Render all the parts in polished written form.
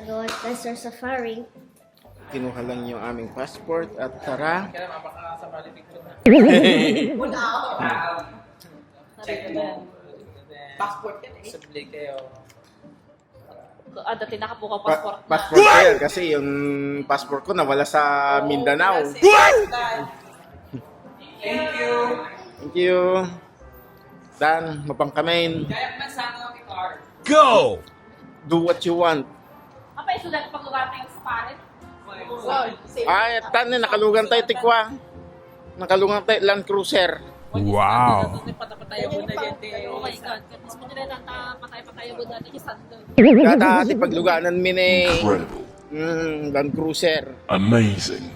go at Leicester Safari. Kinuha lang yung aming passport at tara. Passport yan eh. Sabli kayo. Dati nakabuka passport na. Passport ko yan kasi yung passport ko nawala sa Mindanao. Thank you. Thank you. Dan, mapangkamain. Kaya man sana ako car. Go! Do what you want. Apa yung sulat pag lugar tayo sa paret? Ay, tan, nakalugan tayo tikwa. Nakalugan tayo Land Cruiser. Wow! Oh my God. Kapag mo nila patay-patay mo dati yung sandal. Kada ati pagluganan mini Incredible. Land Cruiser. Amazing.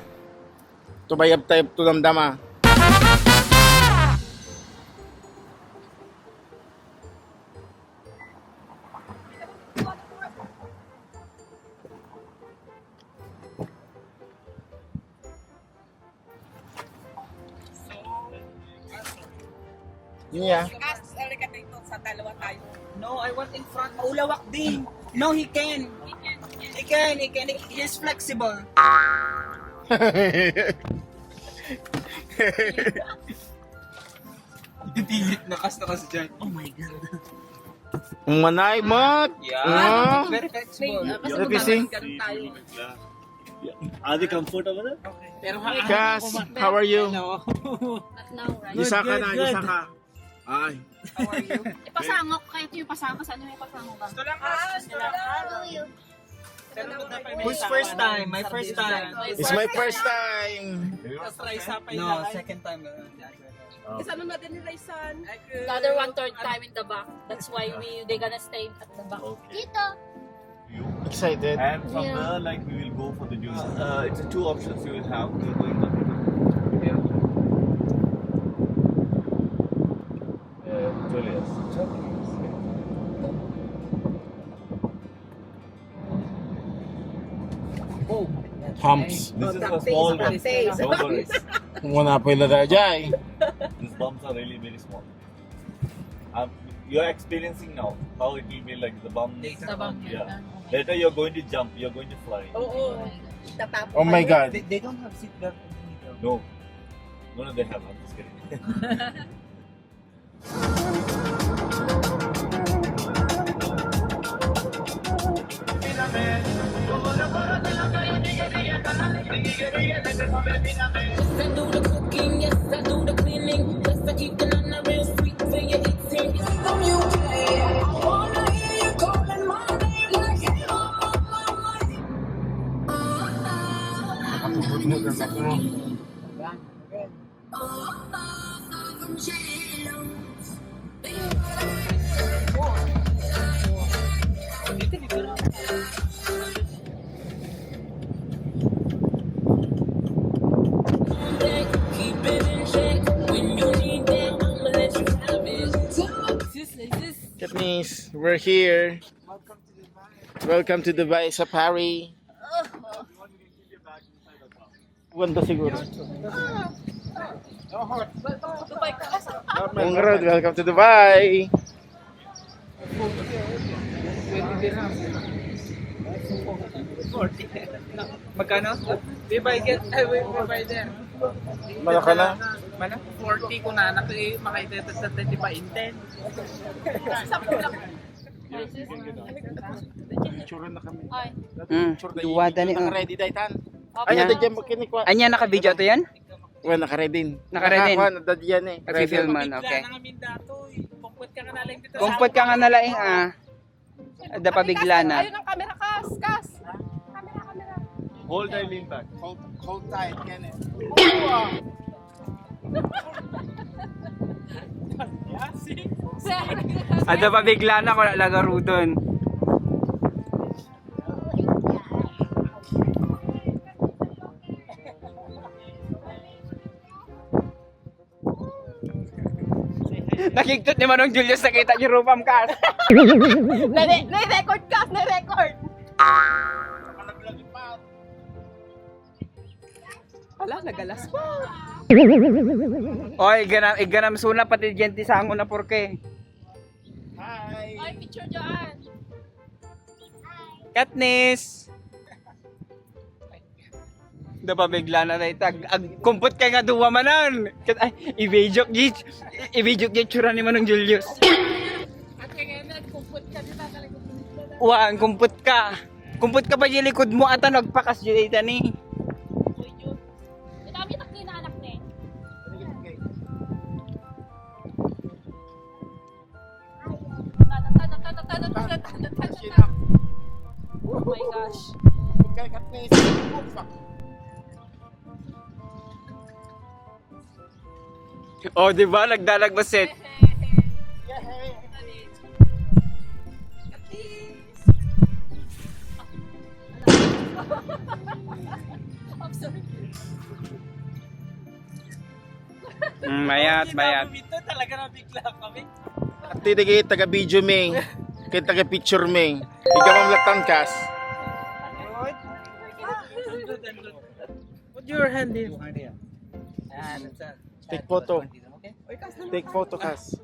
Tumayab tayo tulamdama. Yeah. Kas, ka dito sa dalawa tayo. No, I want in front. Maulawak din. No, he can. He can. He's flexible. Pilit na kas dyan. Oh my God. Manay mat. Yeah. Very flexible. Let me see. Are they comfortable? Pero Cass, how are you? Not now, right? Isaka na, Isaka. Ay. Ipasangok kayo ito yung pasangok. Saan yung ipasangok ba? Who's first time? My first time. It's my first time. No, second time. The other 1/3 time in the back. That's why they gonna stay at the back. Dito. Excited. And from Yeah. there, like we will go for the juice. It's a two options you will have. We're going up to Julius. Humps. This is a small one. No worries. Wala pa yung ladajay. These bumps are really very small. You're experiencing now how it will be like the bumps. Sa back. Yeah. Later you're going to jump. You're going to fly. Oh my God. They don't have seatbelt. No. No, they have. I'm just kidding. Katniss, we're here. Welcome to Dubai Safari. Wanda siguro. Dubai ka kasi. Road, welcome to Dubai. Magkano? We buy there. Malaka na. Mana? 40 ko na makita sa 25 in 10. Picture na kami. Ay. Duwada ni Naka-ready daytan. Okay. Anya dadyan makinikwa. Anya naka-video to yan? Well, naka-ready. Naka-ready. Dadyan eh. Nag-filman, okay. Kumput ka nga na lang dito. Kumpot ka nga nalaing Ada pa bigla na. Ayun ang camera, Kas. Hold and lean back. Hold tight, Kenneth. Ada pa bigla na kung lagaro doon. Nakiktot ni Manong Julius, nakita niyo rupam Kas. Na-record, Kas. Na-record. Wala, nagalas pa. Oy, iganam suna pati gente sa angon na porke. Hi. Ay, picture dyan. Katniss! Dapat bigla na tayo tag. Kumput kay nga duwa manan. Ay, ibijok git tsura ni Manong Julius. At kaya nga nagkumput ka dito talaga. Wan, kumput ka. Kumput ka ba yung likod mo at nagpakas dyan ita ni. Dami tak na anak ni. Oh my gosh. Kay Katniss. Oh, fuck. Oh, di ba? Nagdalagbasit. I'm sorry. Bayat. Ito talaga nabigla kami. At titigay taga-video Ming. Kaya taga-picture Ming. Ikaw ang latangkas. Put your hand in. Take photo. Take photo, Kas.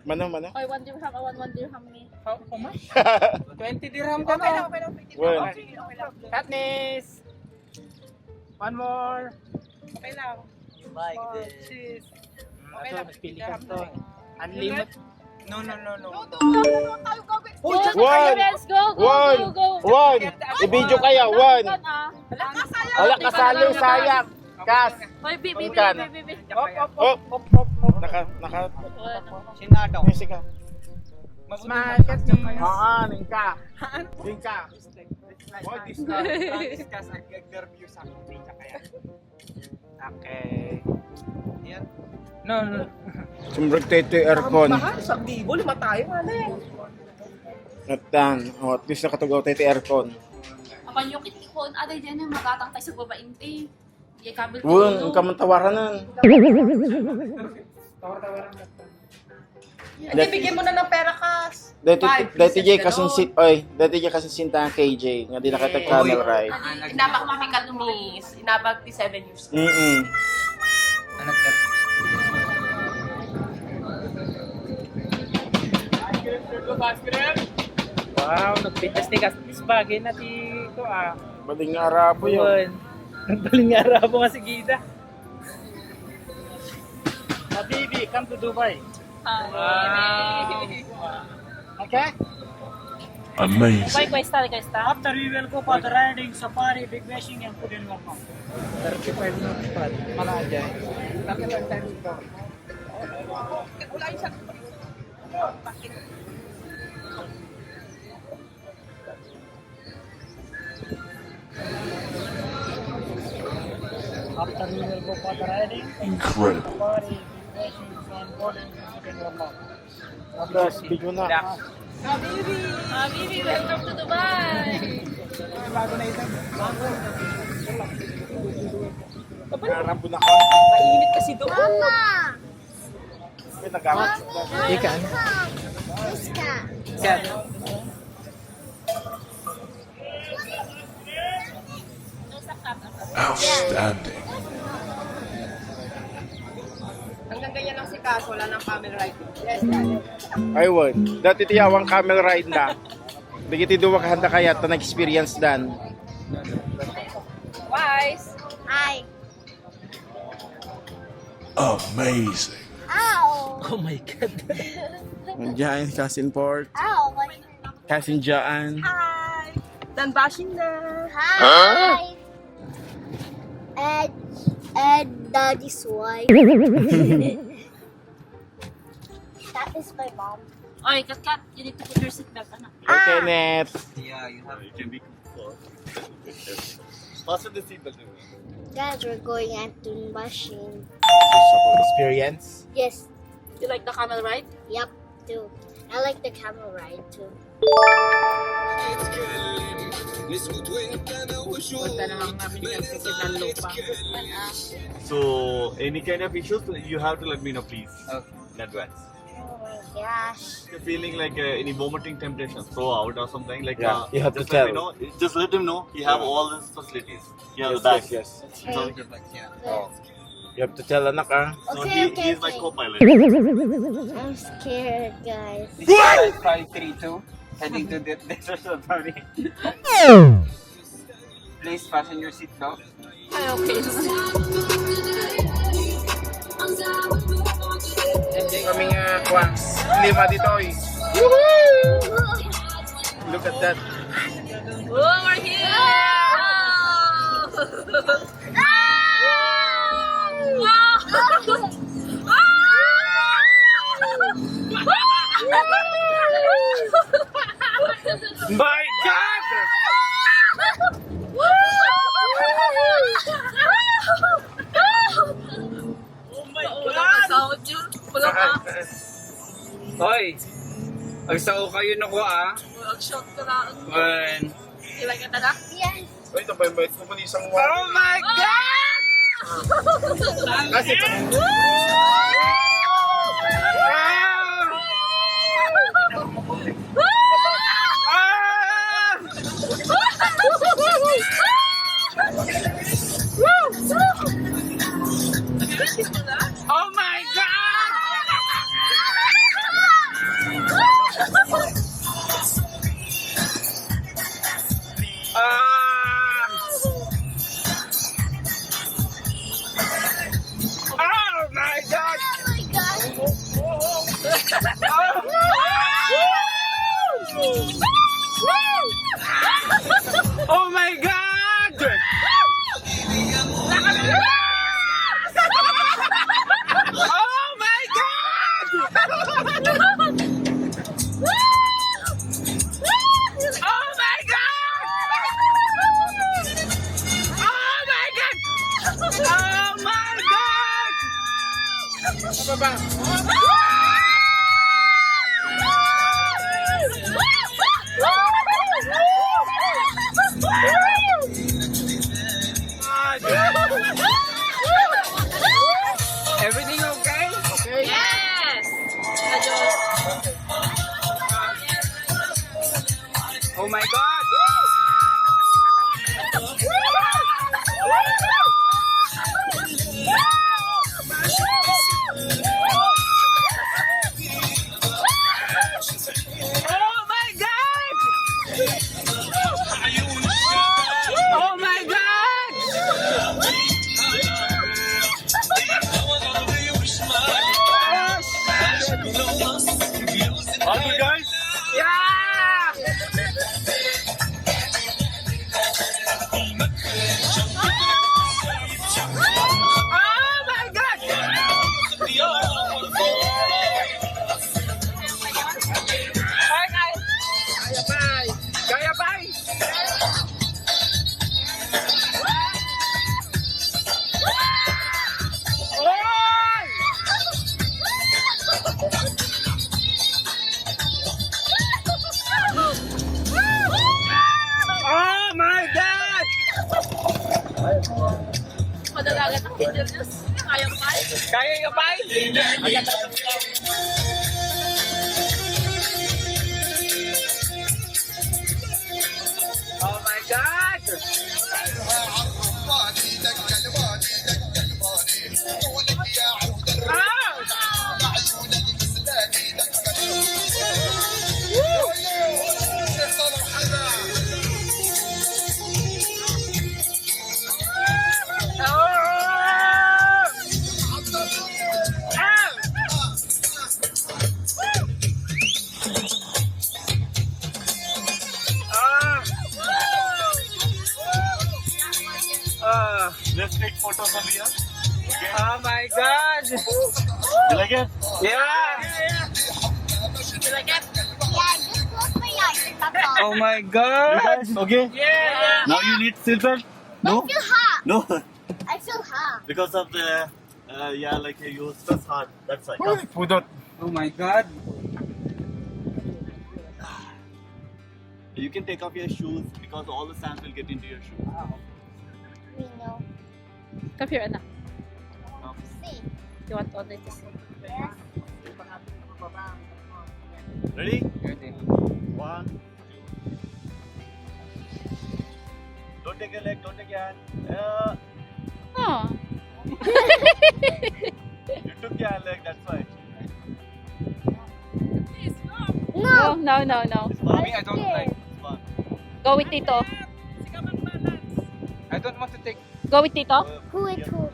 Manong. Oy, 1 dirham, 1 dirham ni. How much? 20 dirham ka na. Well, Katniss! One more. Okay lang. Bye. Cheese. Okay lang. Pili ka to. Unlimited. No. One. Let's go. One. I-video kaya. One. Wala Wala kasali, sayang. Kas. Hoy, bibi. Hop. Naka. Sinado. Music ka. Mas mahal Ningka. What is that? Discuss ang review sa akin. Okay. Yan. No. Sumbrag tayo ito aircon. Mahal, 1,000. 5 tayo, ano eh. Natan. At least nakatugaw tayo ito aircon. Apan yung kitikon, aday dyan yung magatang tayo sa babaeng te. Yung kabel Wun, ang kamantawaran nun. Hindi, bigyan mo na ng pera, Kas. Dati Jay kasi sinta ang KJ. Nga di nakita camel ride. Inabak mo kay Katniss. Inabak ti 7 years. Wow, nagpitas ni Katniss bagay na ti ko ah. Baling nga Arabo yun. Nagbaling nga Arabo nga si Gida. Habibi, come to Dubai. Okay? Amazing. Questa. After we will go for the riding, safari, big fishing, and put in one month. 35 minutes pa. Malaya. Laki lang tayo dito. Wala yung sa... After we will go for the riding, Incredible. safari, big fishing, and put in one month. Tapos, video na. Bibi, welcome to Dubai. Bago na ito. Arabo na ka. Mainit kasi doon. Mama! May nagawat. Ikan. Iska! Yan. Outstanding. Hanggang ganyan lang si Kas, wala nang camel riding. Aywan. Dati tiyawang camel ride na. Digiti duwa kahanda kaya ito na-experience dan. Wise! Hi! Amazing. Ow! Oh my God. Diyan, Cousin Port. Ow! Cousin Jaan. Hi! Done bashing na! Hi! And Daddy's wife. That is my mom. Oy, kat, you need to put your seatbelt, anak. Hey, Kenneth. Yeah, you can be comfortable. Fasten the seatbelt. Guys, we're going at Tunbashin. Experience. Yes. You like the camel ride? Yep. Too. I like the camel ride too. Punta naman namin yung kasi ng lupa. So, any kind of issues, you have to let me know, please. Okay. In advance. Oh my gosh. If you're feeling like any vomiting temptation, throw out or something like Yeah, you have to just let me tell. know. Just let him know. You have all these facilities. You have the bag. Yes. Okay. You have to tell anak ah. So Okay, he's my okay. co-pilot. I'm scared, guys. 532. Heading to the destination, sorry. Please fasten your seatbelt. Ay, okay. Kaming lima dito eh. Look at that. Oh, we're here! My God! Sound yun. Walang Hoy! Magsaw kayo na ko ah. shot ko na. One. Ilan ka na? Yes. Wait, ito ba yung ko muna isang Oh my God! Kasi Oh my God! Oh my God! Oh my God! Oh my God! Oh my God! Oh my God! Oh my God! Everything okay? okay. Yes! Medyo, Oh my God! Oh my God! Oh my God! All good, guys? Yeah! Oh my God! Kaya bay! Kaya bay! Oy! Oh my God! madalagat ang Kinder News. Kaya pa. Kaya nyo bay? Oh my God! Let's take photos of here. Oh my God! You like it? Yeah! You like it? Yeah, just close my eyes. That's all. Oh my God! Okay? Yeah. Now you need seatbelt? No? I feel hot. No. I feel hot. Because of the, you stress hard. That's why. Come. Pudot. Oh my God! You can take off your shoes because all the sand will get into your shoes. We know. Come here, anak. See. You want all this to see? Yes. Ready? Ready. 1, 2. Don't take your leg, don't take your hand. Oh. You took your leg, that's why. No. No. It's Me, I don't like. Go with Tito. I don't want to take. Go with Tito. Who it who?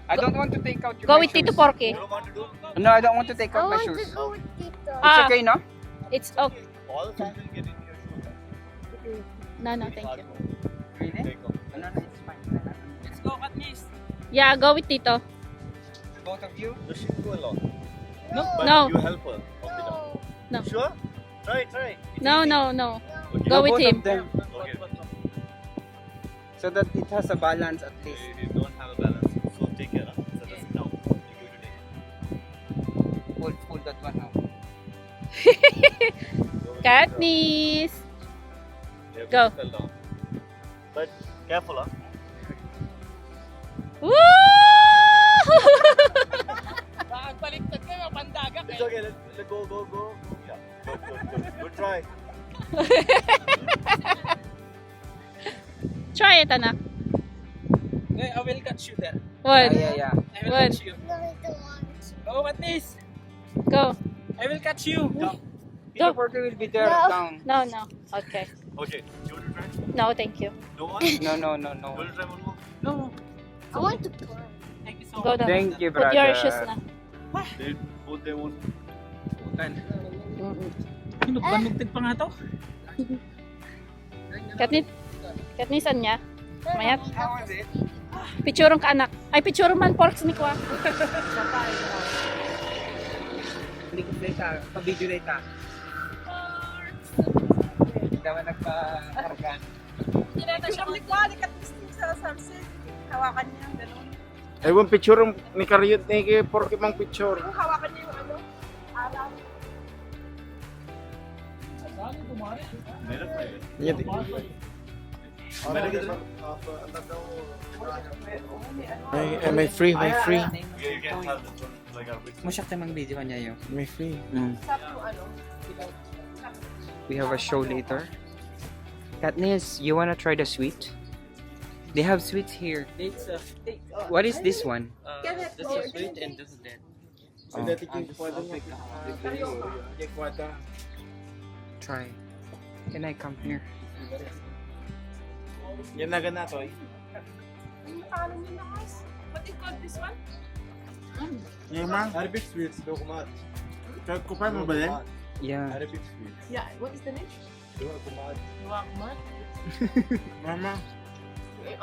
I don't want to take out your Go my with Tito shoes. Porky. You don't want to do? No, I don't want to take I out my want shoes. to go with Tito. It's Ah. okay, no? It's okay. All the time will get into your shoes. No, no, thank you. Really? Take off. No, no, it's fine. Let's go, Katniss. Yeah, go with Tito. Both of you? Does she go along? No. But No. you help her. Off the down. No. Sure? Try. It's No, easy. no, no. Okay. Go with both him. of them. Okay. So that it has a balance at least. You don't have a balance. So take care. Huh? So just now. You give it a Pull that one out. Katniss. take. Go. Fell down. But careful, huh? Woo! Baliktad kayo, pandaga It's okay. Let's go. Yeah. Good try. Try it, anak. I will catch you there. One. Yeah. I will One. catch you. No, I don't want to. Go, Katniss. Go. I will catch you. Tito Porky will be there No. down. No, no. Okay. Okay. You want to try? No, thank you. No one? No. You want to try one more? No. I want to play. Thank you so Go much. down. Thank you, Put brother. your shoes na. They won't. Ano, banugtid pa nga to? Katniss, saan niya? Mayat. How was it? Picturong ka, anak. Ay, picturong man, porks ni Kwa. Hindi ko data. Pa-video data. Hindi naman nagpa-karga. Hawakan niya yung gano'n. Ewan picture ni Karyot ni Porky mang picture. Hawakan niya yung ano. Araw. मेरा try. Yan. मेरा किधर? May free. You can have this one like a big. Masyak tayo mag-video niya yun. May free. We have a show later. Katniss, you wanna try the sweet? They have sweets here. It's What is this one? this is sweet and this is dead. Try. Can I come here? Yan na gana to. What do you call this one? Yan ma. Arabic sweets, dokumat. Kupay mo ba yan? Yeah. Arabic sweets. Yeah, what is the name? Dokumat. Wakmat. Mama,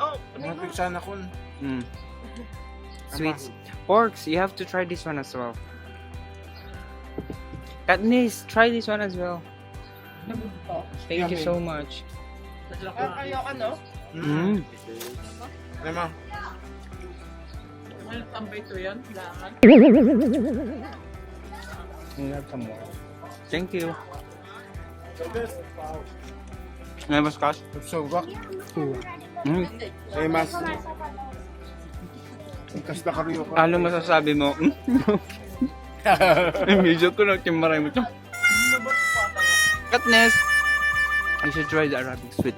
Oh, mapiksan ako. Mm. Sweets. Porks, you have to try this one as well. Katniss, try this one as well. Thank you so much. ayoko no? Mm. Yan ma. Well, tambay to yan. Kailangan. We have some more. Thank you. May mas cash? Subak. Mm. Ay mas. Kas na Karyo ka. Ano masasabi mo? Medyo ko lang timaray mo ito. Katniss, you should try the Arabic sweet.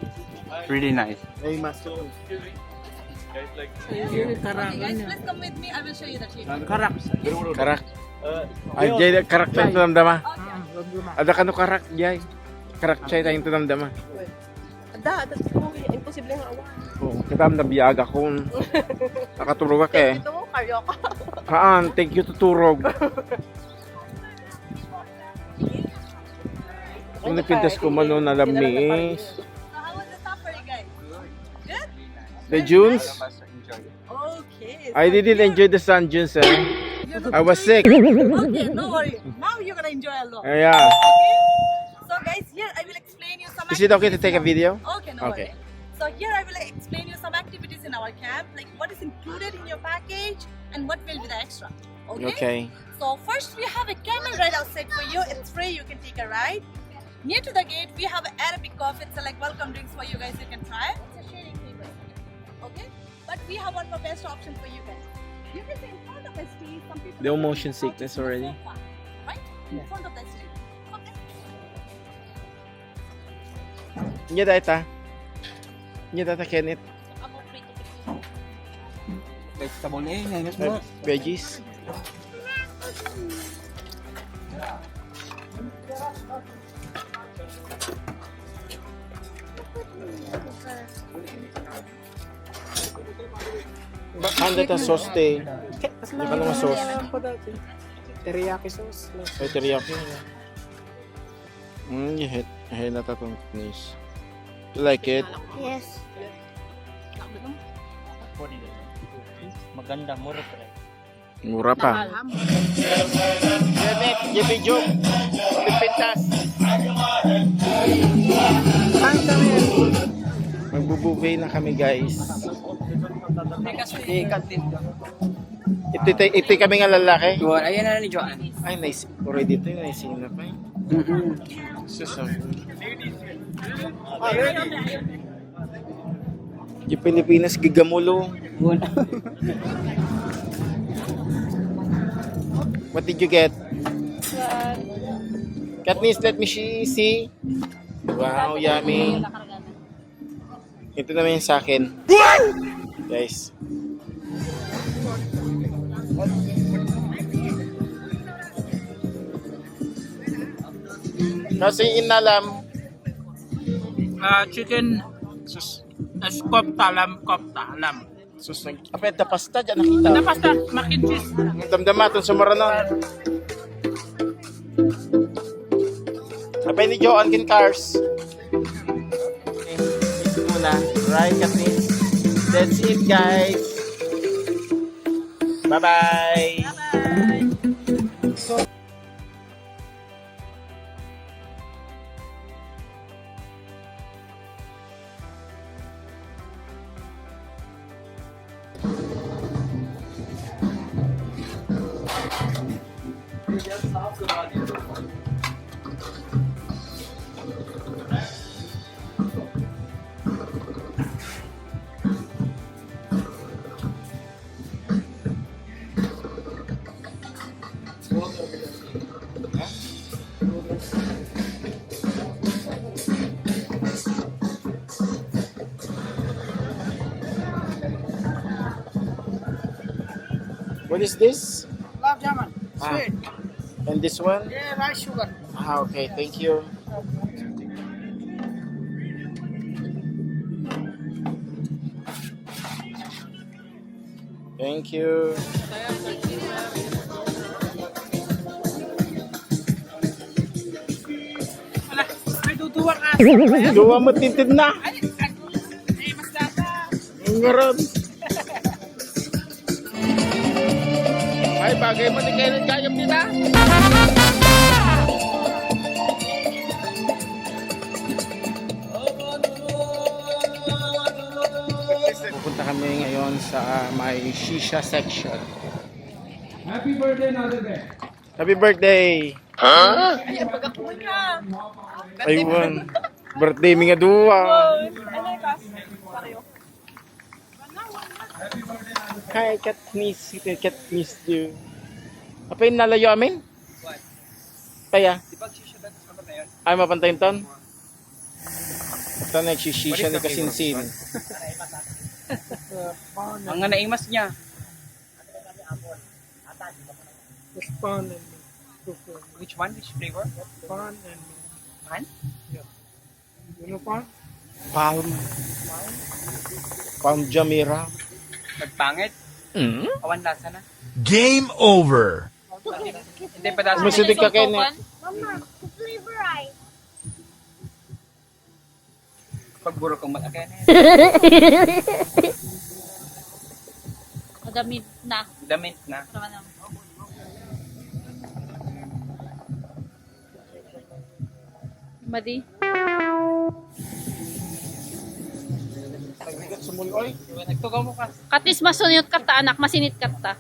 Really nice. Ay mas. Guys, like. Please come with me. I will show you the tree. Karak. Ay, jay karak tayo tunamdama. Ada kanu karak jay. Karak chay tayong tunamdama. Imposible nga awan. Oo, kitam na biyaga ko. Nakatulog ka eh. Ito mo, karyo ka. Haan, thank you tuturog. Kung napintas ko man na lamis. So how was the safari, guys? Good? The Junes? Okay. I didn't enjoy the sun Junes eh. I was sick. Okay, no worry. Now you're gonna enjoy a lot. Yeah. So guys, here I will explain you some Is it okay to take a video? Okay, no Okay. worry. So here I will explain you some activities in our camp, like what is included in your package and what will be the extra. Okay? Okay. So first we have a camel ride outside for you. It's free. You can take a ride. Near to the gate, we have Arabic coffee. It's like welcome drinks for you guys. You can try. It's a sharing table. Okay? But we have one more best option for you guys. You can sit in front of the stage. Some people No can motion sit sickness on the already. sofa, right? In front of the stage. Okay. Nya data. Nya data Kenneth. Vegetable eh, ngayon mo. Veggies. Handa ta sauce te. Hindi ka naman sauce. Teriyaki sauce. Ay, teriyaki. Hey, natatong nice. You like it? Yes. Maganda, mura pa rin. Mura pa. Jebi joke. Pipintas. Magbubugay na kami guys. Ikat din. Ito kami nga lalaki. Ayan na ni Joan. Ay, nice. Already ito yung nice na pa. Susam. Yung Pilipinas gigamulo. What did you get? Katniss, let me see. Wow, yummy. Ito naman yung sa akin. Guys. Kasi inalam. Chicken, kofta, lamb. Sus, apet na pasta dyan nakita. Pasta, mac and cheese. Damdamaton sa maranon. Apay ni Joan kin cars. Okay, ito muna. Right, Katniss. That's it, guys. Bye-bye. What is this? Love jaman. Sweet. And this one? Yeah, rice sugar. Okay, thank you. Thank you. Ay, tutuwa ka. Duwa mo tintin na. Mas data. Ang ngaron. Ay, bagay mo ni Kenneth Gayam nila. Pupunta kami ngayon sa may shisha section. Happy birthday, Nada Be. Happy birthday! Ayun. Birthday mi nga duwa. Hi, Katniss. Katniss you. Apa yung nalayo amin? Kaya? Ay, mapantayin ton? Ito nagsishisha ni Kasinsin. Ang nga naimas niya. Just pan and Which one? Which flavor? pan and Pan? you know pan? Palm. Palm Jamira. Nagpangit? Awan lasa na. Game over. Hindi pa dasa. Masidig ka kayo niya. Mama, the flavor I. Pagburo kong malaki na yan. Madamit na. Damit na. Sama na. Madi. Nagbigat sumuloy. Nagtugaw mo ka. Katis masunod ka ta, anak. Masinit ka ta.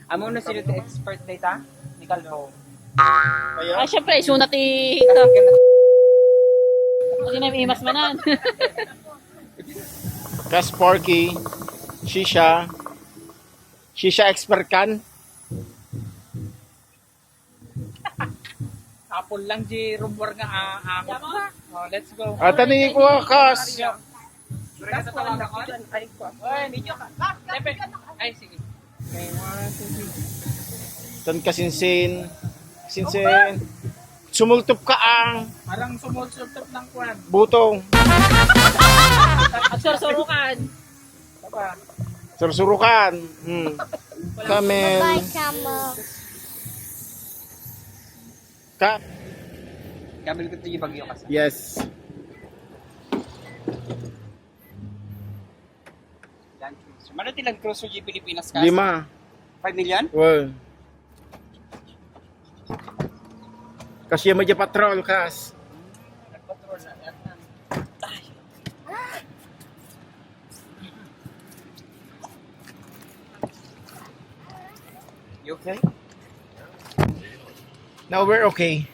Amo na sila the expert data? Ni Calvo. Kaya? Ay, syempre, sunat i... Hindi na imas manan. Kas Porky. Shisha. Shisha expert kan. Apple lang di rumor nga ako. Oh, let's go. At tanin ko kas. That's one ako. Ay, medyo ka. Ay, sige. Tan Kasinsin. Since sumultop ka ang Parang sumulsultop ng kwan. butong. At surusurukan. Diba? Sursurukan. Camel. Bye, camel. Ka. Kamil ko ito yung bagyo kasi. Yes. Land Cruiser. Mana tilang cruiser yung Pilipinas ka? 5. 5 million? Well. Kasi yung medyo patrol, kas. You okay? Now we're okay.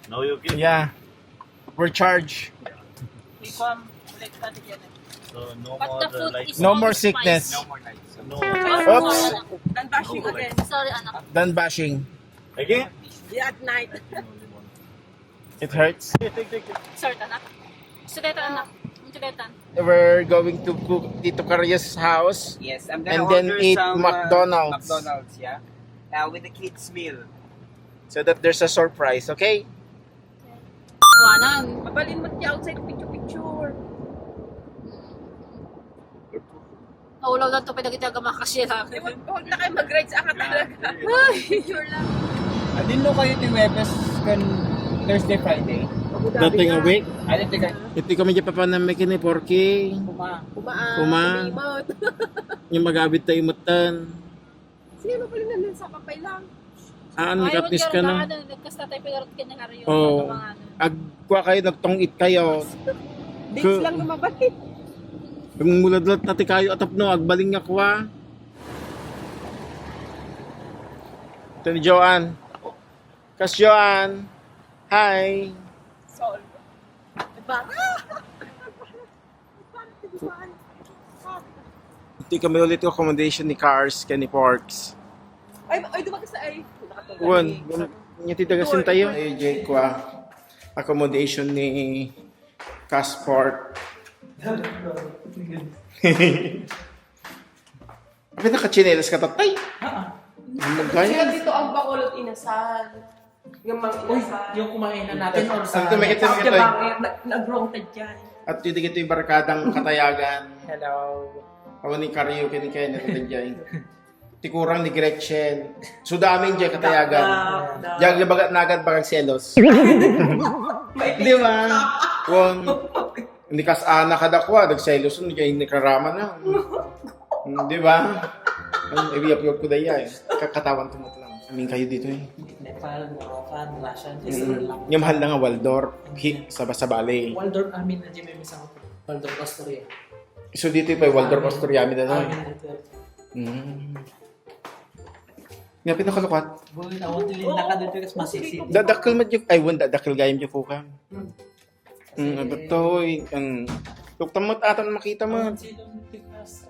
Now you okay? Yeah. We're charged. Ikaw, ulit natin yan. So no But more the food like is No always more spicy. sickness. No more nights. So. no. Oops. Dan bashing No, again. Sorry, anak. Done bashing. Again? Yeah, at night. It hurts. Sorry, anak. Chuleta, anak. Chuleta. We're going to cook Tito Carria's house. Yes, I'm gonna And then order eat some McDonald's. McDonald's, yeah. With the kids meal. So that there's a surprise, okay? Tawanan. Mabalin mo siya outside picture. Naulaw lang ito, pinagitaga makasira. Huwag na kayo mag-ride sa akin talaga. Picture lang. Adin mo kayo ni Webes kan Thursday, Friday. Dating a week. Ay, dito kayo. Ito kami dyan papanamik ni Porky. Kuma. Yung mag-abit tayo mutan. Sino pala nandun sa kapay lang? Nakatis ka na. Nagkasta tayo pinarot ka ng araw. Oo. Agwa kayo, nagtongit kayo. Dates lang na mabalik. Yung muladlat na ti kayo atap no, agbaling nga kwa. Ito ni Joanne. Kas Joanne. Hi. Sol. Diba? Ito kami ulit yung accommodation ni Cars, ni Porks. Ay, diba kasi ay. Juan, yung titagasin tayo. Ay, Jay, kwa. Accommodation ni Casport. Kapit nakachinelas ka tatay. Ang magkaya. Dito ang bakulot inasal. Yung mga inasal. Yung kumain na natin or sa... Ang tumikit ito. Nag-wrong judge. At yung dito yung barkadang katayagan. Hello. Ako ni karaoke ni Ken, ito dyan. Tikurang ni Gretchen. So dami dyan katayagan. Diyan yung bagat nagad bagag selos. Di ba? Juan, hindi kas ana kadakwa, nagselos, hindi kayo nakarama na. Di ba? Ang i-upload ko daya eh. Kakatawan tumot lang. Aming kayo dito eh. Nepal, Moroccan, Russian, Yung mahal na nga Waldorf, sa Bali. Waldorf, amin na dyan may misang Waldorf, Astoria. So dito yung Waldorf Astoriami na nun. Amin na Nga pinakalukat. Bulit ako din nakadito kasi masisi. Dadakil mo dyan. Ay, wala, dadakil gayam dyan po ka. Batoy. Tuktamot atan makita mo.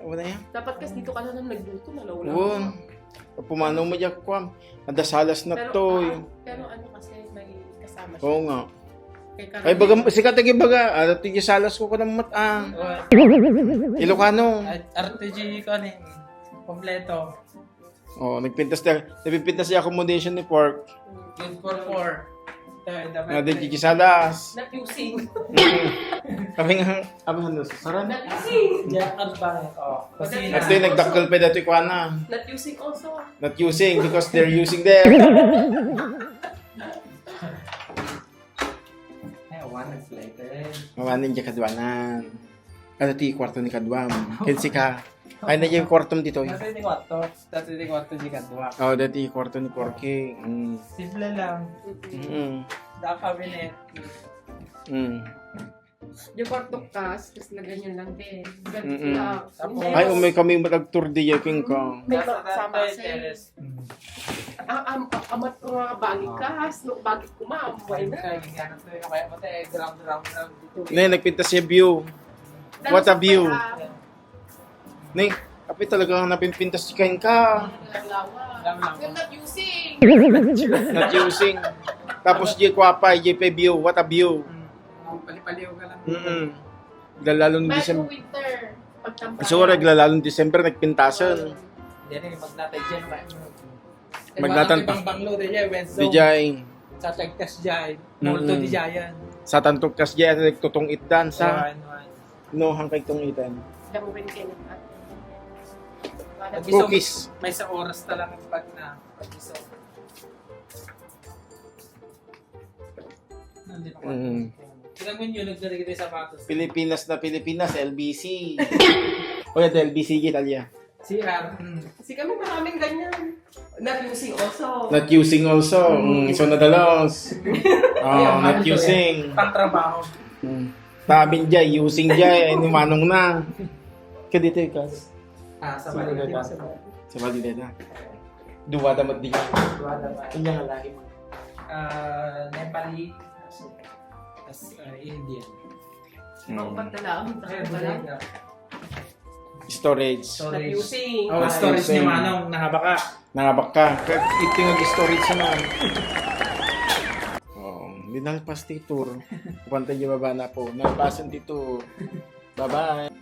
Wala yan. Dapat kasi dito ka na nang nagluto, malawala. Oo. Pumanaw mo dyan kwam. Nadasalas na to. Pero ano kasi, may kasama siya. Oo nga. Kay Ay, baga, sikat agi baga. Tigil salas ko ka ng mata. Ilocano. RTG ko ano kompleto. Oh, nagpintas niya accommodation ni Pork. Good for 4. Tigil salas. Not using. Kami nga, ano, saran. Not using. Diyan ka ba? Kasi At yung nagdakil pa dito kwa na. Not using also. Not using because they're using there. ay, 1 month later. Mawanin dyan kadwanan. Ano ti kwarto ni kadwam. Kensi ka. Ay na yung kwarto dito. Dati di kwarto di kadwa. Oh, dati yung kwarto ni Porky. Simple lang. Da cabinet. Yung kwarto kas, kasi na ganyan lang din. Ganito Mm-mm. lang. Hindi. Ay, umay kami mag-tour di yaking ka. May kasama sa'yo. Amat ko nga bagay kas, no, bagay ko maamuay na. Kaya pati drum dito. Nay, nagpintas siya view. What a view. Nay, kapit talagang napinpintas si Kain ka. Yung not using. Not using. Tapos di kwapa, di pa view. What a view. Pali-paliw ka lang. Lalalo ng Bago December. winter. Pagtampay. So, lalalo ng December, nagpintasan. Hindi rin, pag natay dyan, Magnatan ibang banglo din West Di Zone. jay. Sa Tagtas dyan. Multo di dyan. Sa tantok kas jay at tutong itdan sa One. no hangkay tong itan. Damo rin kayo ng Cookies. May sa oras talaga pag na pag-iso. Hindi pa Tignan mo yun, nagdalig tayo sapatos. Pilipinas na Pilipinas, LBC. O yan, LBC Italia. CR. Kasi kami maraming ganyan. Not using also. Not using also. So nadalos. Oh, not using. Pang-trabaho. Tabin jay, using jay, ay numanong na. Kadito ikas. Sa balik. Sa Valideta. Duwa damat di ka. Wala ba? Kanya nga lagi mo. Nepali. As Indian. Pagpat na lang. Storage. Not using. Oh, storage ni Manong, nakabaka. Nangabak ka. Ito yung storage naman. Oh, hindi nalpas ti tour. Pupantay yung baba na po. Nalpasan ti tour. Bye-bye.